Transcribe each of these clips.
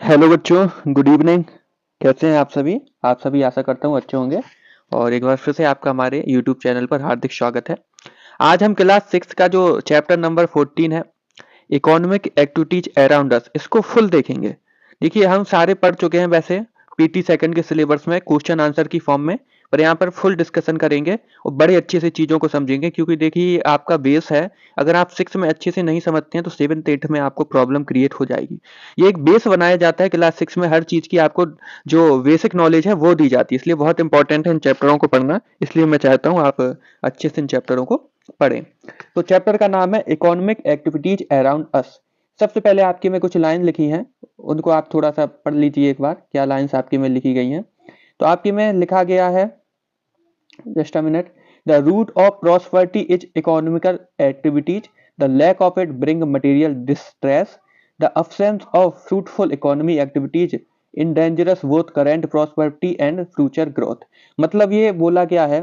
Hello बच्चों, good evening. कैसे हैं आप सभी आशा करता हूँ अच्छे होंगे। और एक बार फिर से आपका हमारे यूट्यूब चैनल पर हार्दिक स्वागत है। आज हम क्लास 6 का जो चैप्टर नंबर 14 है, इकोनॉमिक एक्टिविटीज अराउंड अस, इसको फुल देखेंगे। देखिए, हम सारे पढ़ चुके हैं वैसे पीटी सेकंड के सिलेबस में क्वेश्चन आंसर की फॉर्म में, पर यहाँ पर फुल डिस्कशन करेंगे और बड़े अच्छे से चीज़ों को समझेंगे, क्योंकि देखिए आपका बेस है। अगर आप 6 में अच्छे से नहीं समझते हैं तो 7th 8th में आपको प्रॉब्लम क्रिएट हो जाएगी। ये एक बेस बनाया जाता है क्लास 6 में, हर चीज़ की आपको जो बेसिक नॉलेज है वो दी जाती है, इसलिए बहुत इंपॉर्टेंट है इन चैप्टरों को पढ़ना। इसलिए मैं चाहता हूँ आप अच्छे से इन चैप्टरों को पढ़ें। तो चैप्टर का नाम है इकोनॉमिक एक्टिविटीज अराउंड अस। सबसे पहले आपके में कुछ लाइन लिखी हैं, उनको आप थोड़ा सा पढ़ लीजिए एक बार, क्या लाइंस आपके में लिखी गई हैं। तो आपके में लिखा गया है, just a minute, the root of prosperity is economical activities, the lack of it bring material distress, the absence of fruitful economy activities endangerous both current prosperity and future growth। मतलब ये बोला गया है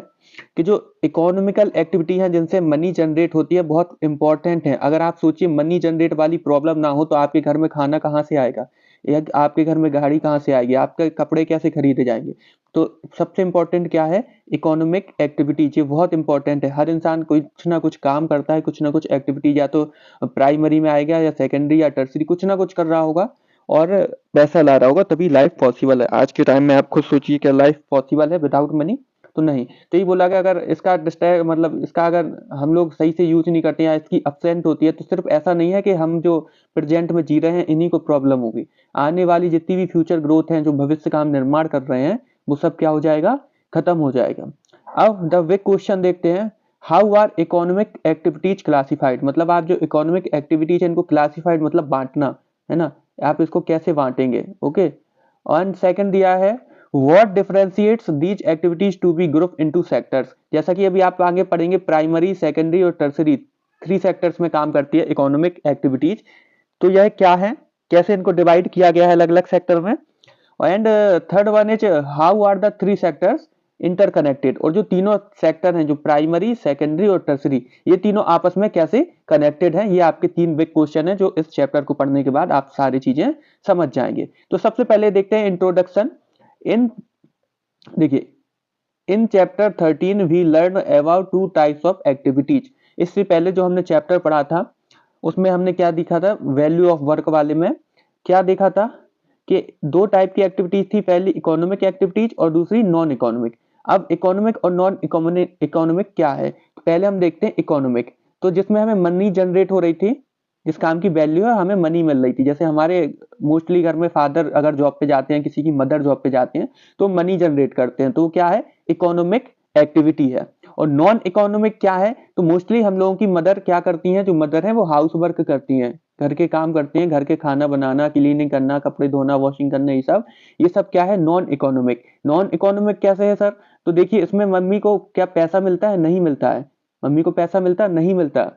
कि जो इकोनॉमिकल एक्टिविटी है जिनसे money generate होती है बहुत इंपॉर्टेंट है। अगर आप सोचिए मनी जनरेट वाली प्रॉब्लम ना हो तो आपके घर में खाना कहाँ से आएगा, या आपके घर में गाड़ी कहाँ से आएगी, आपके कपड़े कैसे खरीदे जाएंगे। तो सबसे इंपॉर्टेंट क्या है, इकोनॉमिक एक्टिविटीज। ये बहुत इंपॉर्टेंट है। हर इंसान कुछ ना कुछ काम करता है, कुछ ना कुछ एक्टिविटीज, या तो प्राइमरी में आएगा या सेकेंडरी या टर्सरी, कुछ ना कुछ कर रहा होगा और पैसा ला रहा होगा, तभी लाइफ पॉसिबल है। आज के टाइम में आप खुद सोचिए, क्या लाइफ पॉसिबल है विदाउट मनी? तो नहीं। तो ये बोला गया अगर इसका मतलब इसका अगर हम लोग सही से यूज नहीं करते हैं, इसकी अपसेंट होती है, तो सिर्फ ऐसा नहीं है कि हम जो प्रेजेंट में जी रहे हैं इन्हीं को प्रॉब्लम होगी। आने वाली जितनी भी फ्यूचर ग्रोथ है, जो भविष्य का हम निर्माण कर रहे हैं, वो सब क्या हो जाएगा, खत्म हो जाएगा। अब द बिग क्वेश्चन देखते हैं, how are economic activities classified. मतलब आप जो इकोनॉमिक एक्टिविटीज है इनको क्लासिफाइड मतलब बांटना है ना, आप इसको कैसे बांटेंगे। ओके। और सेकंड दिया है, what differentiates these activities to be group into sectors. जैसा कि अभी आप आगे पढ़ेंगे, प्राइमरी सेकेंडरी और टर्सरी 3 सेक्टर्स में काम करती है इकोनॉमिक एक्टिविटीज। तो यह क्या है, कैसे इनको डिवाइड किया गया है अलग अलग सेक्टर में। And third one is, how are the 3 sectors interconnected. और जो तीनों सेक्टर हैं, जो प्राइमरी सेकेंडरी और टर्सरी, ये तीनों आपस में कैसे कनेक्टेड हैं। ये आपके 3 बिग क्वेश्चन है जो इस चैप्टर को पढ़ने के बाद आप सारी चीजें समझ जाएंगे। तो सबसे पहले देखते हैं इंट्रोडक्शन। इन देखिए, in chapter 13 we learn about 2 types of activities. इससे पहले जो हमने चैप्टर पढ़ा था उसमें हमने क्या देखा था, वैल्यू ऑफ वर्क वाले में क्या देखा था कि 2 टाइप की एक्टिविटीज थी, पहली इकोनॉमिक एक्टिविटीज और दूसरी नॉन इकोनॉमिक। अब इकोनॉमिक और नॉन इकोनॉमिक क्या है, पहले हम देखते हैं इकोनॉमिक। तो जिसमें हमें मनी जनरेट हो रही थी, जिस काम की वैल्यू है हमें मनी मिल रही थी। जैसे हमारे मोस्टली घर में फादर अगर जॉब पे जाते हैं, किसी की मदर जॉब पे जाते हैं, तो मनी जनरेट करते हैं, तो क्या है, इकोनॉमिक एक्टिविटी है। और नॉन इकोनॉमिक क्या है, तो मोस्टली हम लोगों की मदर क्या करती हैं, जो मदर है वो हाउस वर्क करती हैं, घर के काम करती हैं, घर के खाना बनाना, क्लीनिंग करना, कपड़े धोना, वॉशिंग करना, ये सब क्या है, नॉन इकोनॉमिक। नॉन इकोनॉमिक कैसे है सर, तो देखिए इसमें मम्मी को क्या पैसा मिलता है, नहीं मिलता है। मम्मी को पैसा मिलता है, नहीं मिलता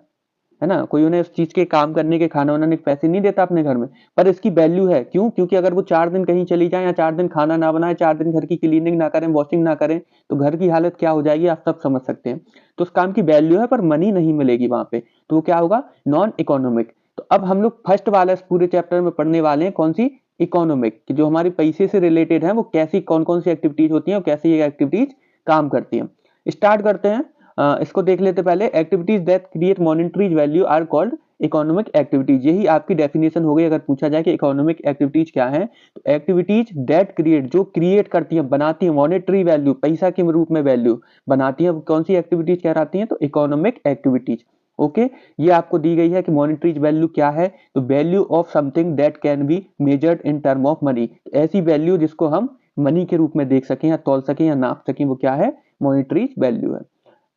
है ना, कोई उन्हें इस चीज के काम करने के, खाना बनाने के पैसे नहीं देता अपने घर में, पर इसकी वैल्यू है। क्यों? क्योंकि अगर वो 4 दिन कहीं चली जाए या 4 दिन खाना ना बनाए, 4 दिन घर की क्लीनिंग ना करें, वॉशिंग ना करें, तो घर की हालत क्या हो जाएगी आप सब समझ सकते हैं। तो उस काम की वैल्यू है पर मनी नहीं मिलेगी वहां पे, तो वो क्या होगा, नॉन इकोनॉमिक। तो अब हम लोग फर्स्ट वाला इस पूरे चैप्टर में पढ़ने वाले हैं, कौन सी, इकोनॉमिक, कि जो हमारे पैसे से रिलेटेड है, वो कैसी कौन कौन सी एक्टिविटीज होती है और कैसे ये एक्टिविटीज काम करती है। स्टार्ट करते हैं। इसको देख लेते पहले, activities that create monetary value are called economic activities. यही आपकी डेफिनेशन हो गई अगर पूछा जाए कि इकोनॉमिक एक्टिविटीज क्या है, तो एक्टिविटीज दैट क्रिएट, जो क्रिएट करती है, बनाती है, मॉनेटरी वैल्यू, पैसा के रूप में वैल्यू बनाती है, कौन सी एक्टिविटीज कहलाती है, तो इकोनॉमिक एक्टिविटीज। ओके। ये आपको दी गई है कि मॉनेटरी वैल्यू क्या है, तो value of something that can be measured in term of money. ऐसी वैल्यू जिसको हम मनी के रूप में देख सकें या तौल सकें या नाप सकें, वो क्या है, मॉनेटरी वैल्यू है।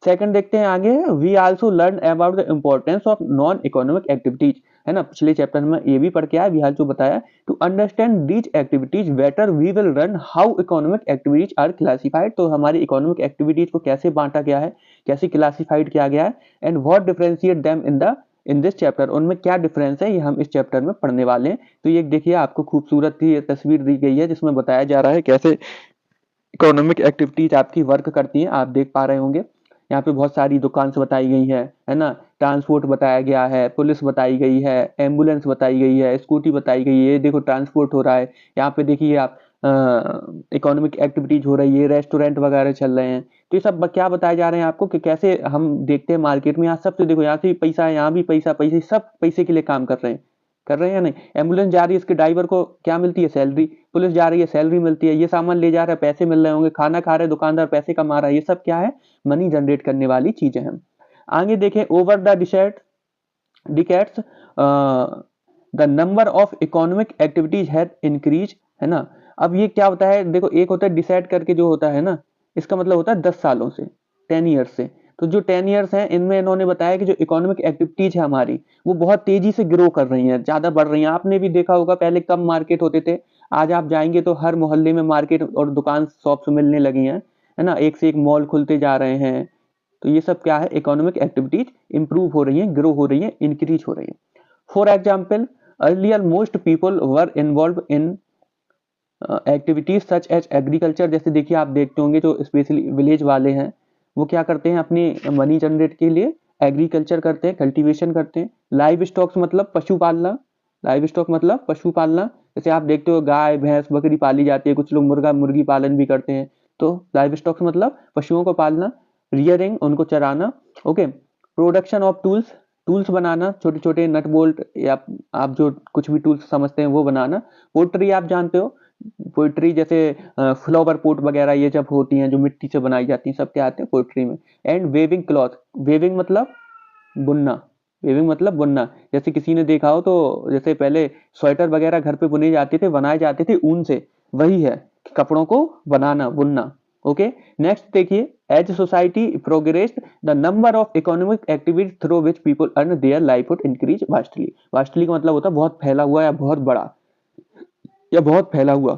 सेकंड देखते हैं आगे, we also learn about the importance of non economic activities, है ना, पिछले चैप्टर में ये भी पढ़ के आया, बिहार जो बताया। To understand these activities better we will learn how economic activities are classified. तो हमारी इकोनॉमिक एक्टिविटीज को कैसे बांटा गया है, कैसे क्लासिफाइड किया गया है, and what differentiate them in this chapter, उनमें क्या डिफरेंस है, ये हम इस चैप्टर में पढ़ने वाले हैं। तो ये देखिए आपको खूबसूरत सी तस्वीर दी गई है जिसमें बताया जा रहा है कैसे इकोनॉमिक एक्टिविटीज आपकी वर्क करती हैं, आप देख पा रहे होंगे। यहाँ पे बहुत सारी दुकान से बताई गई है ना। ट्रांसपोर्ट बताया गया है, पुलिस बताई गई है, एम्बुलेंस बताई गई है, स्कूटी बताई गई है, ये देखो ट्रांसपोर्ट हो रहा है। यहाँ पे देखिए आप इकोनॉमिक एक्टिविटीज हो रही है, रेस्टोरेंट वगैरह चल रहे हैं। तो ये सब क्या बताए जा रहे हैं आपको कि कैसे हम देखते हैं मार्केट में, यहाँ सब तो देखो, यहाँ से भी पैसा है, यहाँ भी पैसा, पैसे सब पैसे के लिए काम कर रहे हैं या नहीं। एम्बुलेंस जा रही है, इसके ड्राइवर को क्या मिलती है? सैलरी। पुलिस जा रही है, सैलरी मिलती है। ये सामान ले जा रहा है, पैसे मिल रहे होंगे। खाना खा रहे हैं, दुकानदार पैसे कमा रहा है। ये सब क्या है? मनी जनरेट करने वाली चीजें हैं। आगे देखें, over the decades the number of economic activities had increase, है ना। अब ये क्या होता है, देखो एक होता है डिसाइड करके जो होता है ना, इसका मतलब होता है 10 सालों से, 10 ईयर्स से। तो जो 10 ईयर्स हैं, इनमें इन्होंने बताया कि जो इकोनॉमिक एक्टिविटीज है हमारी, वो बहुत तेजी से ग्रो कर रही हैं, ज्यादा बढ़ रही हैं। आपने भी देखा होगा, पहले कम मार्केट होते थे, आज आप जाएंगे तो हर मोहल्ले में मार्केट और दुकान शॉप्स मिलने लगी हैं, है ना। एक से एक मॉल खुलते जा रहे हैं। तो ये सब क्या है? इकोनॉमिक एक्टिविटीज इंप्रूव हो रही है, ग्रो हो रही है, इंक्रीज हो रही है। For example, earlier most people were involved in activities such as agriculture. जैसे देखिए आप देखते होंगे, जो स्पेशली विलेज वाले हैं, वो क्या करते हैं? अपनी मनी जनरेट के लिए एग्रीकल्चर करते हैं, कल्टीवेशन करते हैं। लाइव स्टॉक्स मतलब पशु पालना। लाइव स्टॉक मतलब पशु पालना। जैसे आप देखते हो, गाय भैंस बकरी पाली जाती है, कुछ लोग मुर्गा मुर्गी पालन भी करते हैं। तो लाइव स्टॉक्स मतलब पशुओं को पालना। रियरिंग, उनको चराना। Okay. Production of tools, tools बनाना, छोटे छोटे नट बोल्ट या आप जो कुछ भी टूल्स समझते हैं वो बनाना। पोल्ट्री आप जानते हो, पोइट्री जैसे फ्लावर पोट वगैरह ये जब होती हैं, जो मिट्टी से बनाई जाती हैं, सब क्या आते हैं? पोइट्री में। एंड वेविंग क्लॉथ, वेविंग मतलब बुनना। वेविंग मतलब बुनना। जैसे किसी ने देखा हो तो, जैसे पहले स्वेटर वगैरह घर पे बुने जाते थे, बनाए जाते थे ऊन से, वही है कपड़ों को बनाना, बुनना। ओके। नेक्स्ट देखिए, as society progressed the number of economic activities through which people earn their livelihood increase vastly. Vastly का मतलब होता है बहुत फैला हुआ या बहुत बड़ा या बहुत फैला हुआ।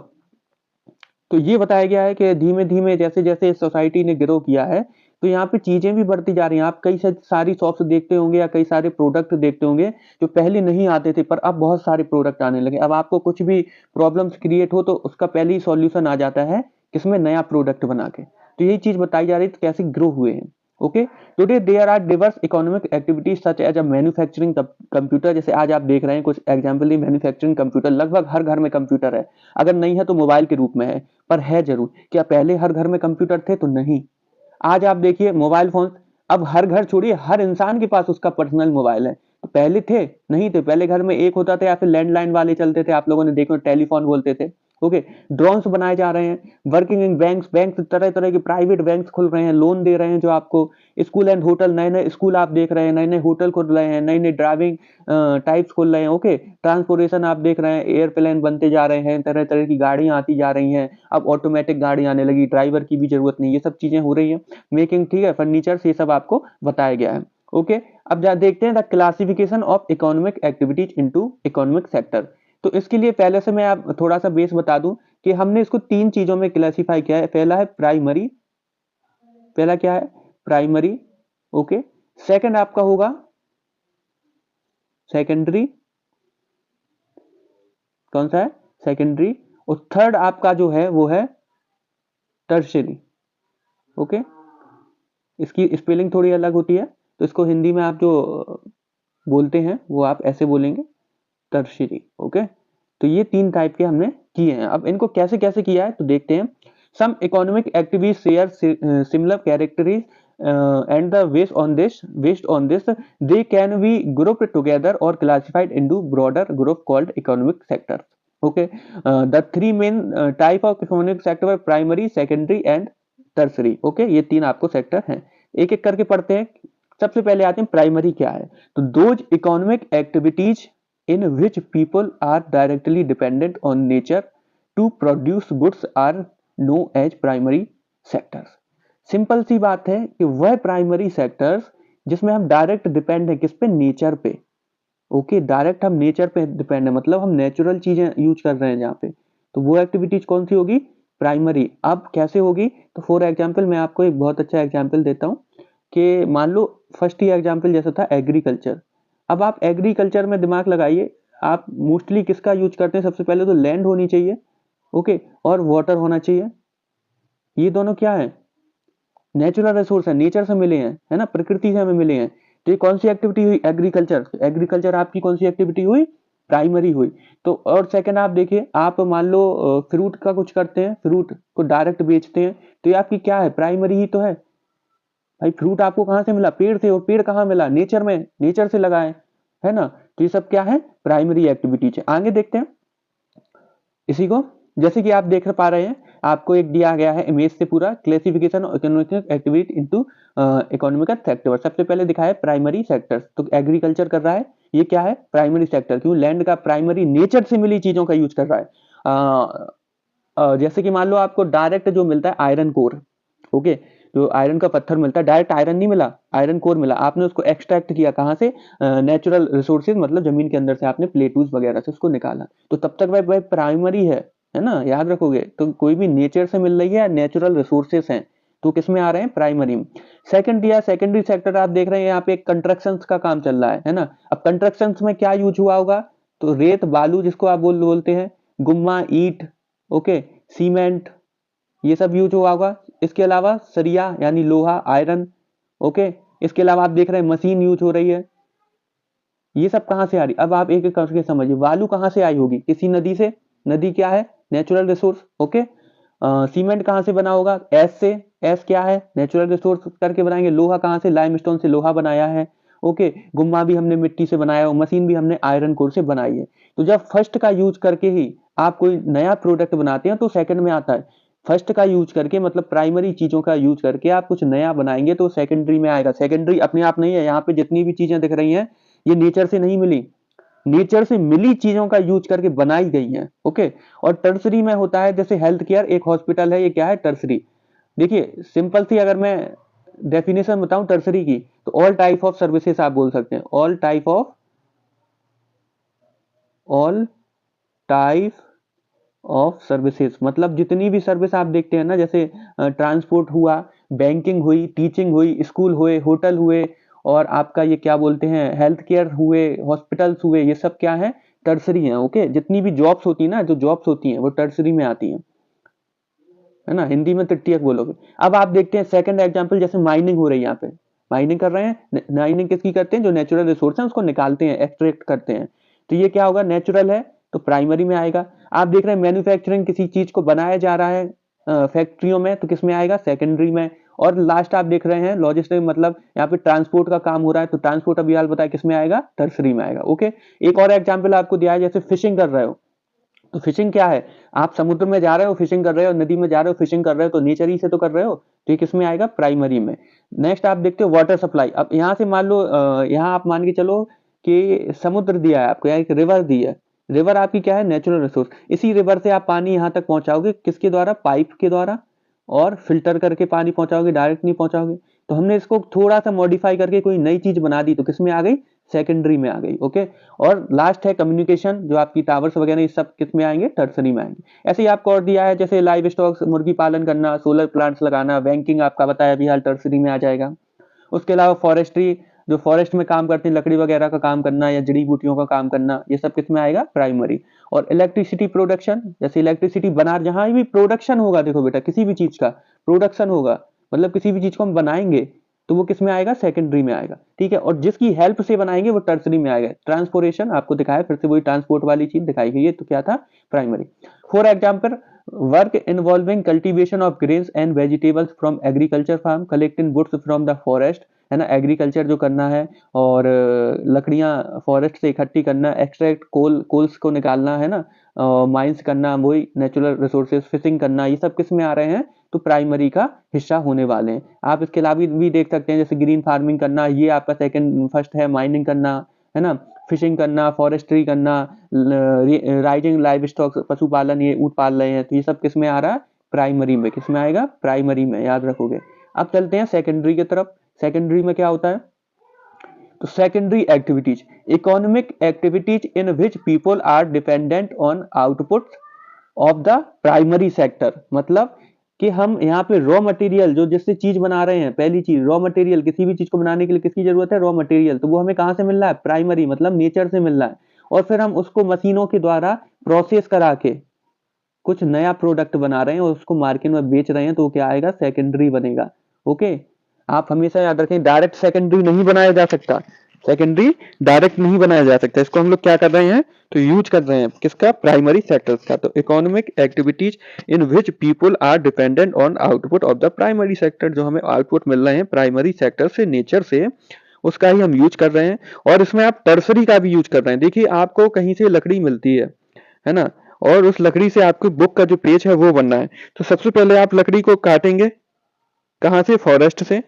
तो ये बताया गया है कि धीमे धीमे जैसे जैसे सोसाइटी ने ग्रो किया है, तो यहाँ पे चीजें भी बढ़ती जा रही हैं। आप कई सारी शॉप्स देखते होंगे या कई सारे प्रोडक्ट देखते होंगे जो पहले नहीं आते थे, पर अब बहुत सारे प्रोडक्ट आने लगे। अब आपको कुछ भी प्रॉब्लम्स क्रिएट हो तो उसका पहले ही सॉल्यूशन आ जाता है, किसमें? नया प्रोडक्ट बना के। तो यही चीज बताई जा रही है कैसे ग्रो हुए हैं। Okay. Today there are diverse economic activities such as a manufacturing computer. जैसे आज आप देख रहे हैं, कुछ एग्जांपल, मैन्युफैक्चरिंग कंप्यूटर, लगभग हर घर में कंप्यूटर है। अगर नहीं है तो मोबाइल के रूप में है, पर है जरूर। क्या पहले हर घर में कंप्यूटर थे? तो नहीं। आज आप देखिए मोबाइल फोन, अब हर घर छोड़िए, हर इंसान के पास उसका पर्सनल मोबाइल है। तो पहले थे? नहीं थे। पहले घर में एक होता था या फिर लैंडलाइन वाले चलते थे, आप लोगों ने देखो टेलीफोन बोलते थे। ओके। ड्रोन्स बनाए जा रहे हैं। वर्किंग इन बैंक्स, बैंक तरह तरह के प्राइवेट बैंक्स खुल रहे हैं, लोन दे रहे हैं जो आपको। स्कूल एंड होटल, नए नए स्कूल आप देख रहे हैं, नए नए होटल खुल रहे हैं, नई नई ड्राइविंग टाइप्स खुल रहे हैं। ओके। ट्रांसपोर्टेशन आप देख रहे हैं, एयरप्लेन बनते जा रहे हैं, तरह तरह की गाड़ियां आती जा रही हैं। अब ऑटोमेटिक गाड़ी आने लगी, ड्राइवर की भी जरूरत नहीं। ये सब चीजें हो रही हैं। मेकिंग, ठीक है, फर्नीचर, ये सब आपको बताया गया है। ओके। अब देखते हैं the classification of economic activities into economic sector. तो इसके लिए पहले से मैं आप थोड़ा सा बेस बता दूं कि हमने इसको 3 चीजों में क्लासिफाई किया है। पहला है प्राइमरी। पहला क्या है? प्राइमरी। ओके। सेकंड आपका होगा सेकेंडरी। कौन सा है? सेकेंडरी। और थर्ड आपका जो है वो है टर्शियरी। ओके। इसकी स्पेलिंग थोड़ी अलग होती है, तो इसको हिंदी में आप जो बोलते हैं वो आप ऐसे बोलेंगे, टर्शियरी। ओके। तो ये 3 टाइप के हमने किए हैं। अब इनको कैसे कैसे किया है तो देखते हैं। Some economic activities share similar characteristics and the based on this they can be grouped together or classified into broader group called economic sectors. Okay. The 3 main type of economic sector are primary, secondary and tertiary. Okay. ये 3 आपको sector हैं, एक एक करके पढ़ते हैं। सबसे पहले आते हैं प्राइमरी क्या है। तो those economic activities in which people are directly dependent on nature to produce goods are known as primary sectors. Simple सी बात है कि वह प्राइमरी सेक्टर्स जिसमें हम डायरेक्ट डिपेंड है, किस पे? नेचर पे। ओके। डायरेक्ट हम नेचर पे डिपेंड है, मतलब हम नेचुरल चीजें यूज कर रहे हैं जहाँ पे, तो वो एक्टिविटीज कौन सी होगी? प्राइमरी। अब कैसे होगी? तो फॉर एग्जाम्पल मैं आपको एक बहुत अच्छा एग्जाम्पल देता हूँ कि मान लो फर्स्ट ही एग्जाम्पल जैसा था एग्रीकल्चर। अब आप एग्रीकल्चर में दिमाग लगाइए, आप मोस्टली किसका यूज करते हैं? सबसे पहले तो लैंड होनी चाहिए। ओके। और वाटर होना चाहिए। ये दोनों क्या है? नेचुरल रिसोर्स है, नेचर से मिले हैं, है ना, प्रकृति से हमें मिले हैं। तो ये कौन सी एक्टिविटी हुई? एग्रीकल्चर। एग्रीकल्चर आपकी कौन सी एक्टिविटी हुई? प्राइमरी हुई। तो और सेकंड आप देखिए, आप मान लो फ्रूट का कुछ करते हैं, फ्रूट को डायरेक्ट बेचते हैं, तो ये आपकी क्या है? प्राइमरी ही तो है भाई। फ्रूट आपको कहाँ से मिला? पेड़ से। और पेड़ कहाँ मिला? नेचर में, नेचर से लगा है ना। तो ये सब क्या है? प्राइमरी एक्टिविटीज है। आगे देखते हैं इसी को। जैसे कि आप देख पा रहे हैं, आपको एक दिया गया है इमेज से पूरा classification economic activity into economical sector. सबसे पहले दिखा है प्राइमरी सेक्टर्स, तो एग्रीकल्चर कर रहा है, ये क्या है? Primary sector. क्यों? लैंड का प्राइमरी नेचर से मिली चीजों का यूज कर रहा है। जैसे कि मान लो आपको डायरेक्ट जो मिलता है आयरन कोर, ओके, जो आयरन का पत्थर मिलता है, डायरेक्ट आयरन नहीं मिला, आयरन कोर मिला, आपने उसको एक्सट्रैक्ट किया कहाँ से? नेचुरल रिसोर्सेज, मतलब जमीन के अंदर से आपने प्लेटूज वगैरह से उसको निकाला, तो तब तक भाई प्राइमरी है ना, याद रखोगे। तो कोई भी नेचर से मिल रही है, नेचुरल रिसोर्सेज हैं, तो किस में आ रहे हैं? प्राइमरी में। सेकंड दिया सेकेंडरी सेक्टर, आप देख रहे हैं यहाँ पे कंस्ट्रक्शन का काम चल रहा है ना। अब कंस्ट्रक्शन में क्या यूज हुआ होगा? तो रेत बालू जिसको आप बोलते हैं, गुम्मा, ईट, ओके, सीमेंट, ये सब यूज हुआ होगा। इसके अलावा सरिया यानी लोहा, आयरन, ओके। इसके अलावा आप देख रहे हैं मशीन यूज हो रही है। ये सब कहां से आ रही? अब आप एक एक करके समझिए, बालू कहां से आई होगी? किसी नदी से। नदी क्या है? Natural resource, okay. सीमेंट कहां से बना होगा? एस से। एस क्या है? नेचुरल रिसोर्स करके बनाएंगे। लोहा कहां से? लाइमस्टोन से लोहा बनाया है, ओके। गुम्मा भी हमने मिट्टी से बनाया है, मशीन भी हमने आयरन कोर से बनाई है। तो जब फर्स्ट का यूज करके ही आप कोई नया प्रोडक्ट बनाते हैं तो सेकंड में आता है। फर्स्ट का यूज करके मतलब प्राइमरी चीजों का यूज करके आप कुछ नया बनाएंगे तो सेकेंडरी में आएगा। सेकेंडरी अपने आप नहीं है, यहाँ पे जितनी भी चीजें दिख रही हैं ये नेचर से नहीं मिली, नेचर से मिली चीजों का यूज करके बनाई गई है, ओके। और टर्सरी में होता है, जैसे हेल्थ केयर, एक हॉस्पिटल है, ये क्या है? टर्सरी। देखिए सिंपल सी अगर मैं डेफिनेशन बताऊं टर्सरी की, तो ऑल टाइप ऑफ सर्विसेज आप बोल सकते हैं। ऑल टाइप ऑफ सर्विसेज मतलब जितनी भी सर्विस आप देखते हैं ना, जैसे ट्रांसपोर्ट हुआ, बैंकिंग हुई, टीचिंग हुई, स्कूल हुए, होटल हुए, और आपका ये क्या बोलते हैं, हेल्थ केयर हुए, हॉस्पिटल्स हुए, ये सब क्या है? टर्सरी है, ओके। जितनी भी जॉब्स होती है ना, जो जॉब्स होती हैं वो टर्सरी में आती हैं, है ना। हिंदी में तृतीयक बोलोगे। अब आप देखते हैं सेकंड एग्जांपल, जैसे माइनिंग हो रही है, यहाँ पे माइनिंग कर रहे हैं। माइनिंग किसकी करते हैं? जो नेचुरल रिसोर्स है उसको निकालते हैं, एक्सट्रैक्ट करते हैं। तो ये क्या होगा? नेचुरल है, तो प्राइमरी में आएगा। आप देख रहे हैं मैन्युफैक्चरिंग, किसी चीज को बनाया जा रहा है फैक्ट्रियों में, तो किस में आएगा? सेकेंडरी में। और लास्ट आप देख रहे हैं लॉजिस्टिक, मतलब यहाँ पे ट्रांसपोर्ट का काम हो रहा है, तो ट्रांसपोर्ट अभी हाल बताया किस में आएगा? टर्सरी में आएगा, ओके। एक और एग्जाम्पल आपको दिया है, जैसे फिशिंग कर रहे हो, तो फिशिंग क्या है? आप समुद्र में जा रहे हो, फिशिंग कर रहे हो, नदी में जा रहे हो, फिशिंग कर रहे हो, तो नेचर ही से तो कर रहे हो, तो ये किसमें आएगा? प्राइमरी में। नेक्स्ट आप देखते हो वाटर सप्लाई। अब यहाँ से मान लो यहाँ आप मान के चलो कि समुद्र दिया है आपको, यहाँ एक रिवर दी है। रिवर आपकी क्या है? Natural resource. इसी रिवर से आप पानी यहाँ तक पहुंचाओगे, किसके द्वारा? पाइप के द्वारा, और फिल्टर करके पानी पहुंचाओगे, डायरेक्ट नहीं पहुंचाओगे। तो हमने इसको थोड़ा सा मॉडिफाई करके कोई नई चीज बना दी, तो किसमें आ गई? सेकेंडरी में आ गई, ओके। और लास्ट है कम्युनिकेशन, जो आपकी टावर्स वगैरह, ये सब किस में आएंगे? टर्सरी में आएंगे। ऐसे ही आपको और दिया है, जैसे लाइव स्टॉक, मुर्गी पालन करना, सोलर प्लांट्स लगाना, बैंकिंग आपका बताया अभी हाल, टर्सरी में आ जाएगा। उसके अलावा फॉरेस्ट्री, जो फॉरेस्ट में काम करते हैं, लकड़ी वगैरह का काम करना या जड़ी बूटियों का काम करना, ये सब किस में आएगा? प्राइमरी। और इलेक्ट्रिसिटी प्रोडक्शन, जैसे इलेक्ट्रिसिटी बना, जहां भी प्रोडक्शन होगा, देखो बेटा, किसी भी चीज का प्रोडक्शन होगा, मतलब किसी भी चीज को हम बनाएंगे, तो वो किस में आएगा? सेकेंडरी में आएगा, ठीक है। और जिसकी हेल्प से बनाएंगे वो टर्सरी में आएगा। ट्रांसपोर्टेशन आपको दिखाया, फिर से वही ट्रांसपोर्ट वाली चीज दिखाई गई है, तो क्या था? Primary. For example, work involving cultivation of grains and vegetables from agriculture farm, collecting woods from the forest, है ना, एग्रीकल्चर जो करना है, और लकड़ियां फॉरेस्ट से इकट्ठी करना, एक्सट्रैक्ट कोल्स को निकालना, है ना, माइंस करना, वही नेचुरल रिसोर्सेज, फिशिंग करना, ये सब किस में आ रहे हैं? तो प्राइमरी का हिस्सा होने वाले हैं। आप इसके अलावा भी देख सकते हैं, जैसे ग्रीन फार्मिंग करना, ये आपका सेकंड, फर्स्ट है माइनिंग करना, है ना, फिशिंग करना, फॉरेस्ट्री करना, राइजिंग लाइव स्टॉक, पशुपालन, ये ऊंट पाल रहे हैं, तो ये सब किस में आ रहा है? प्राइमरी में। किस में आएगा? प्राइमरी में, याद रखोगे। अब चलते हैं सेकेंडरी की तरफ। सेकेंडरी में क्या होता है? तो secondary activities, economic activities in which people are dependent on output of the primary sector. मतलब कि हम यहाँ पे रॉ मटेरियल, जो जिससे चीज बना रहे हैं, पहली चीज रॉ मटेरियल, किसी भी चीज को बनाने के लिए किसकी जरूरत है? Raw material. तो वो हमें कहाँ से मिल रहा है? प्राइमरी, मतलब नेचर से मिल रहा है। और फिर हम उसको मशीनों के द्वारा प्रोसेस करा के कुछ नया प्रोडक्ट बना रहे हैं और उसको मार्केट में बेच रहे हैं, तो क्या आएगा? सेकेंडरी बनेगा, ओके, आप हमेशा याद रखें डायरेक्ट सेकेंडरी नहीं बनाया जा सकता, सेकेंडरी डायरेक्ट नहीं बनाया जा सकता। इसको हम लोग क्या कर रहे हैं, तो यूज कर रहे हैं किसका, प्राइमरी सेक्टर्स का। तो economic activities in which people are dependent on output of the primary sector, जो हमें आउटपुट मिल रहे हैं प्राइमरी सेक्टर से, नेचर से, उसका ही हम यूज कर रहे हैं। और इसमें आप टर्सरी का भी यूज कर रहे हैं। देखिए आपको कहीं से लकड़ी मिलती है ना, और उस लकड़ी से आपको बुक का जो पेज है वो बनना है। तो सबसे पहले आप लकड़ी को काटेंगे, कहाँ से, फॉरेस्ट से।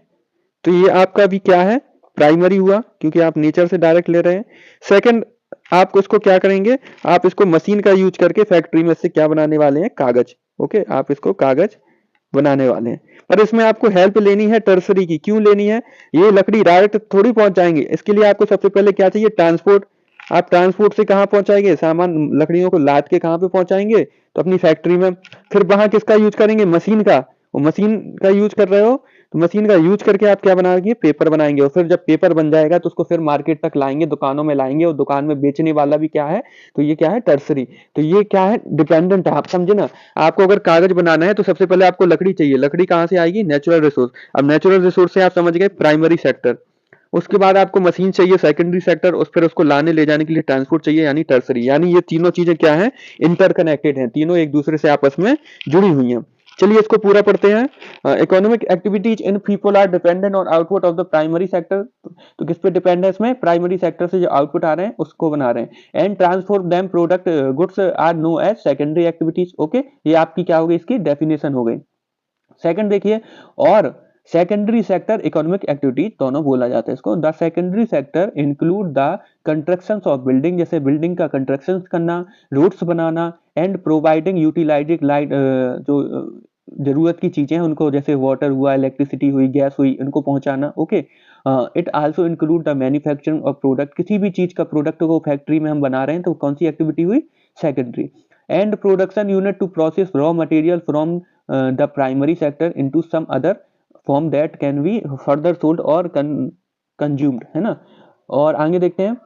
तो ये आपका भी क्या है, प्राइमरी हुआ, क्योंकि आप नेचर से डायरेक्ट ले रहे हैं। सेकंड, आप इसको क्या करेंगे, आप इसको मशीन का यूज करके फैक्ट्री में से क्या बनाने वाले हैं, कागज। ओके, आप इसको कागज बनाने वाले हैं। पर इसमें आपको हेल्प लेनी है टर्सरी की। क्यों लेनी है, ये लकड़ी डायरेक्ट थोड़ी पहुंच जाएंगे, इसके लिए आपको सबसे पहले क्या चाहिए, ट्रांसपोर्ट। आप ट्रांसपोर्ट से कहाँ पहुंचाएंगे सामान, लकड़ियों को लाद के कहाँ पे पहुंचाएंगे, तो अपनी फैक्ट्री में। फिर वहां किसका यूज करेंगे, मशीन का। वो मशीन का यूज कर रहे हो, तो मशीन का यूज करके आप क्या बनाएंगे, पेपर बनाएंगे। और फिर जब पेपर बन जाएगा तो उसको फिर मार्केट तक लाएंगे, दुकानों में लाएंगे, और दुकान में बेचने वाला भी क्या है, तो ये क्या है, टर्सरी। तो ये क्या है, डिपेंडेंट है, आप समझे ना। आपको अगर कागज बनाना है तो सबसे पहले आपको लकड़ी चाहिए। लकड़ी कहाँ से आएगी, नेचुरल रिसोर्स। अब नेचुरल रिसोर्स से आप समझ गए प्राइमरी सेक्टर। उसके बाद आपको मशीन चाहिए, सेकेंडरी सेक्टर। उस फिर उसको लाने ले जाने के लिए ट्रांसपोर्ट चाहिए, यानी टर्सरी। यानी ये तीनों चीजें क्या है, इंटरकनेक्टेड हैं, तीनों एक दूसरे से आपस में जुड़ी हुई हैं। चलिए इसको पूरा पढ़ते हैं। Economic activities in people are dependent on output of the primary sector. तो किस पे डिपेंड है, इसमें प्राइमरी सेक्टर से जो आउटपुट आ रहे हैं उसको बना रहे हैं। And transform them product goods are known as secondary activities. Okay, ये आपकी क्या हो गई, इसकी डेफिनेशन हो गई। सेकंड देखिए, और सेकेंडरी सेक्टर इकोनॉमिक एक्टिविटी दोनों बोला जाता है इसको। The secondary sector include the construction of building, जैसे बिल्डिंग का कंस्ट्रक्शन करना, रोड्स बनाना, एंड प्रोवाइडिंग यूटिलाइजिंग लाइट, जो जरूरत की चीजें हैं उनको, जैसे वाटर हुआ, इलेक्ट्रिसिटी हुई, गैस हुई, इनको पहुंचाना। Okay, it also include the manufacturing of product, किसी भी चीज का प्रोडक्ट को फैक्ट्री में हम बना रहे हैं तो कौन सी एक्टिविटी हुई, secondary. And production unit to process raw material from the primary sector into some other form that can be further sold or consumed, है ना। और आगे देखते हैं,